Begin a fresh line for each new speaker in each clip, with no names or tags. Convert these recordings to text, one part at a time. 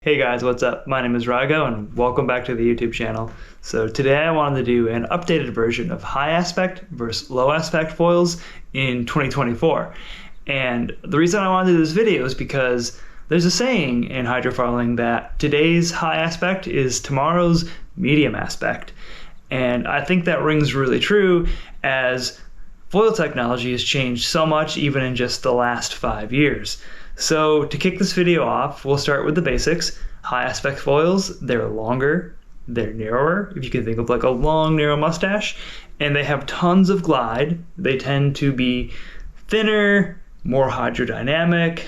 Hey guys, what's up? My name is Rago and welcome back to the YouTube channel. So today I wanted to do an updated version of high aspect versus low aspect foils in 2024. And the reason I wanted to do this video is because there's a saying in hydrofoiling that today's high aspect is tomorrow's medium aspect. And I think that rings really true as foil technology has changed so much even in just the last 5 years. So to kick this video off, we'll start with the basics. High aspect foils, they're longer, they're narrower, if you can think of like a long narrow mustache, and they have tons of glide. They tend to be thinner, more hydrodynamic,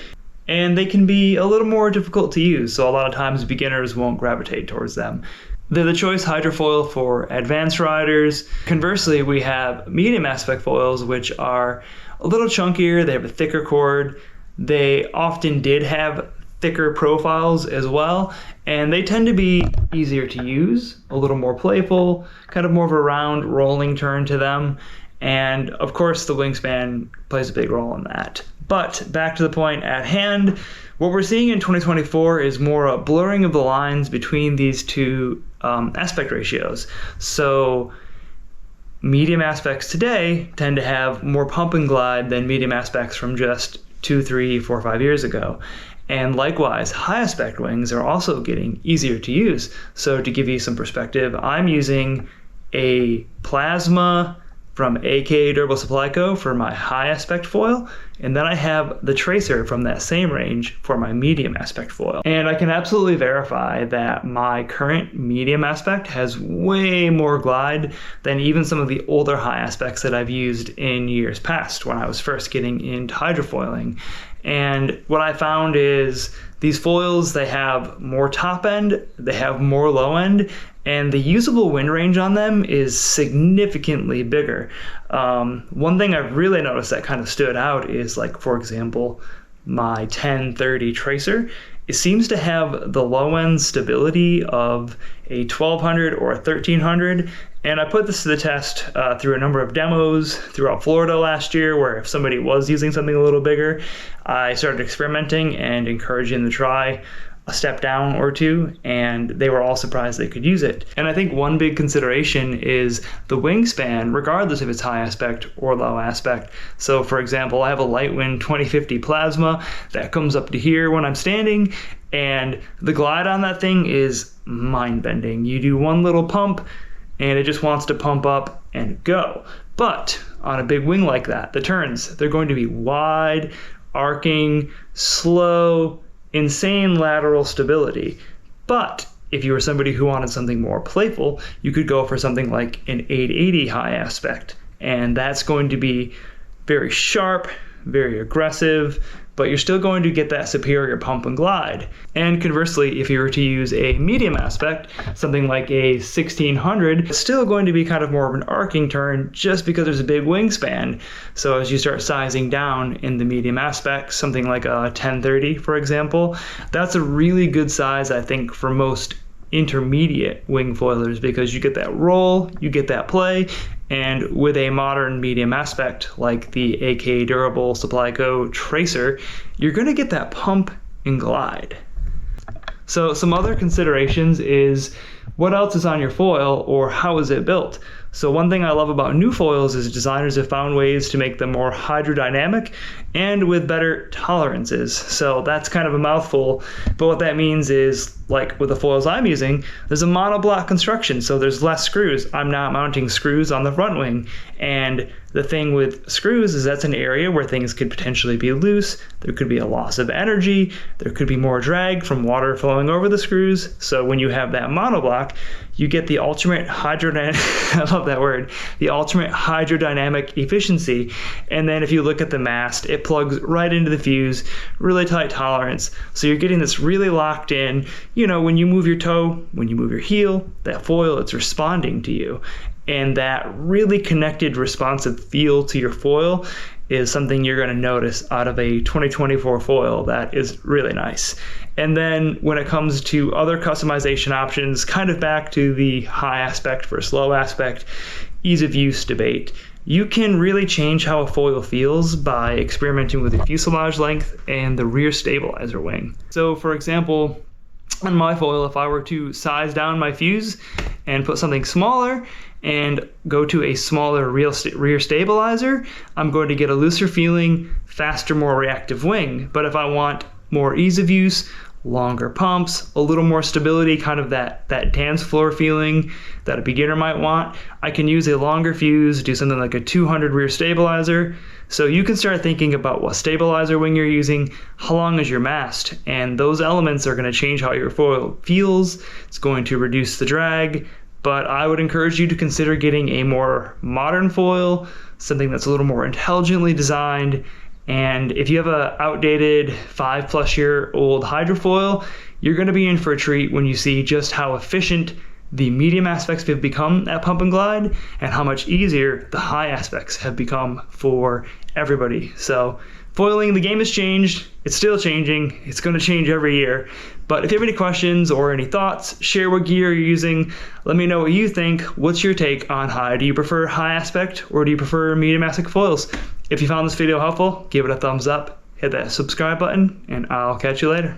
and they can be a little more difficult to use, so a lot of times beginners won't gravitate towards them. They're the choice hydrofoil for advanced riders. Conversely, we have medium aspect foils, which are a little chunkier, they have a thicker cord. They often did have thicker profiles as well, and they tend to be easier to use, a little more playful, kind of more of a round rolling turn to them, and of course the wingspan plays a big role in that. But back to the point at hand, what we're seeing in 2024 is more a blurring of the lines between these two aspect ratios. So medium aspects today tend to have more pump and glide than medium aspects from just 2, 3, 4, 5 years ago. And likewise, high aspect wings are also getting easier to use. So to give you some perspective, I'm using a plasma from AK Durable Supply Co. for my high aspect foil, and then I have the tracer from that same range for my medium aspect foil. And I can absolutely verify that my current medium aspect has way more glide than even some of the older high aspects that I've used in years past when I was first getting into hydrofoiling. And what I found is these foils, they have more top end, they have more low end, and the usable wind range on them is significantly bigger. One thing I've really noticed that kind of stood out is, like, for example, my 1030 tracer. It seems to have the low end stability of a 1200 or a 1300. And I put this to the test through a number of demos throughout Florida last year, where if somebody was using something a little bigger, I started experimenting and encouraging them to try a step down or two, and they were all surprised they could use it. And I think one big consideration is the wingspan, regardless if it's high aspect or low aspect. So for example, I have a Lightwind 2050 plasma that comes up to here when I'm standing, and the glide on that thing is mind-bending. You do one little pump, and it just wants to pump up and go. But on a big wing like that, the turns, they're going to be wide, arcing, slow, insane lateral stability. But if you were somebody who wanted something more playful, you could go for something like an 880 high aspect. And that's going to be very sharp, very aggressive, but you're still going to get that superior pump and glide. And conversely, if you were to use a medium aspect, something like a 1600, it's still going to be kind of more of an arcing turn just because there's a big wingspan. So as you start sizing down in the medium aspect, something like a 1030, for example, that's a really good size, I think, for most intermediate wing foilers, because you get that roll, you get that play, and with a modern medium aspect like the AK Durable Supply Co. tracer, you're going to get that pump and glide. So some other considerations is what else is on your foil, or how is it built? So one thing I love about new foils is designers have found ways to make them more hydrodynamic and with better tolerances. So that's kind of a mouthful, but what that means is, like with the foils I'm using, there's a monoblock construction, so there's less screws. I'm not mounting screws on the front wing, and the thing with screws is that's an area where things could potentially be loose, there could be a loss of energy, there could be more drag from water flowing over the screws. So when you have that monoblock, you get the ultimate hydrodynamic, I love that word, the ultimate hydrodynamic efficiency. And then if you look at the mast, it plugs right into the fuse, really tight tolerance. So you're getting this really locked in, you know, when you move your toe, when you move your heel, that foil, it's responding to you. And that really connected, responsive feel to your foil is something you're going to notice out of a 2024 foil that is really nice. And then when it comes to other customization options, kind of back to the high aspect versus low aspect, ease of use debate. You can really change how a foil feels by experimenting with the fuselage length and the rear stabilizer wing. So for example, on my foil, if I were to size down my fuse and put something smaller and go to a smaller rear stabilizer, I'm going to get a looser feeling, faster, more reactive wing. But if I want more ease of use, longer pumps, a little more stability, kind of that dance floor feeling that a beginner might want, I can use a longer fuse, do something like a 200 rear stabilizer. So you can start thinking about what stabilizer wing you're using, how long is your mast, and those elements are going to change how your foil feels. It's going to reduce the drag, but I would encourage you to consider getting a more modern foil, something that's a little more intelligently designed. And if you have an outdated 5+ year old hydrofoil, you're going to be in for a treat when you see just how efficient the medium aspects have become at pump and glide and how much easier the high aspects have become for everybody. So foiling, the game has changed. It's still changing. It's going to change every year. But if you have any questions or any thoughts, share what gear you're using. Let me know what you think. What's your take on high? Do you prefer high aspect or do you prefer medium aspect foils? If you found this video helpful, give it a thumbs up, hit that subscribe button, and I'll catch you later.